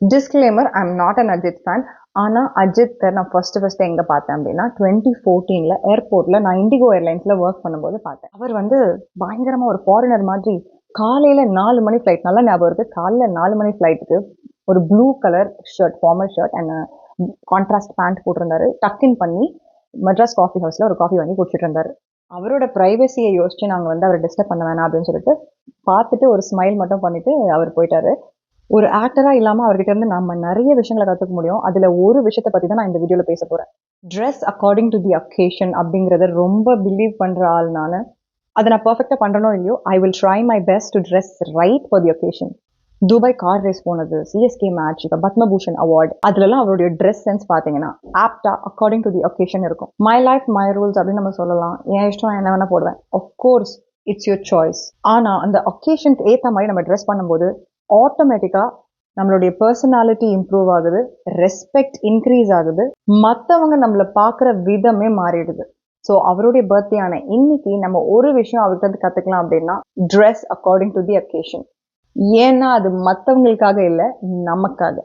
Disclaimer, I am not an Ajith fan. ஆனால் அஜித் நான் first எங்கே பார்த்தேன் அப்படின்னா 2014 ஏர்போர்ட்டில் நான் இண்டிகோ ஏர்லைன்ஸில் ஒர்க் பண்ணும்போது பார்த்தேன். அவர் வந்து பயங்கரமாக ஒரு ஃபாரினர் மாதிரி காலையில் 4 மணி ஃப்ளைட், நல்லா ஞாபகம் இருக்குது, காலையில் 4 மணி ஃப்ளைட்டுக்கு ஒரு blue colour shirt, formal shirt and contrast pant போட்டிருந்தாரு. டக்கின் பண்ணி மெட்ராஸ் காஃபி ஹவுஸில் ஒரு காஃபி வாங்கி குடிச்சிட்டு இருந்தாரு. அவரோட ப்ரைவசியை யோசிச்சு நாங்கள் வந்து அவரை டிஸ்டர்ப் பண்ண வேணாம் அப்படின்னு சொல்லிட்டு பார்த்துட்டு ஒரு ஸ்மைல் மட்டும் பண்ணிட்டு அவர் போயிட்டாரு. ஒரு ஆக்டரா இல்லாம அவர்கிட்ட இருந்து நம்ம நிறைய விஷயங்களை கத்துக்க முடியும். அதுல ஒரு விஷயத்தை பத்தி தான் நான் இந்த வீடியோல பேச போறேன். Dress according to the occasion அப்படிங்கறத ரொம்ப பிலீவ் பண்ற ஆள் நானு. அதை நான் பெர்ஃபெக்டா பண்றனோ இல்லையோ, I will try my best to dress right for the occasion. Dubai car race போனது, சிஎஸ்கே மேட்ச், இப்போ பத்மபூஷன் அவார்ட், அதுலலாம் அவருடைய ட்ரெஸ் சென்ஸ் பாத்தீங்கன்னா ஆப்டா அக்கார்டிங் டு தி அக்கேஷன் இருக்கும். மை லைஃப் மை ரூல்ஸ் அப்படின்னு நம்ம சொல்லலாம். என் இஷ்டம் என்ன வேணா போடுவேன். Of course it's your choice. ஆனா அந்த அக்கேஷனுக்கு ஏற்ற மாதிரி நம்ம ட்ரெஸ் பண்ணும்போது ஆட்டோமேட்டிக்காக நம்மளுடைய பர்சனாலிட்டி இம்ப்ரூவ் ஆகுது, ரெஸ்பெக்ட் இன்க்ரீஸ் ஆகுது, மற்றவங்க நம்மளை பார்க்குற விதமே மாறிடுது. ஸோ அவருடைய பர்த்டே ஆன இன்னைக்கு நம்ம ஒரு விஷயம் அவர்கிட்ட இருந்து கற்றுக்கலாம் அப்படின்னா, dress according to the occasion. ஏன்னா அது மற்றவங்களுக்காக இல்லை, நமக்காக.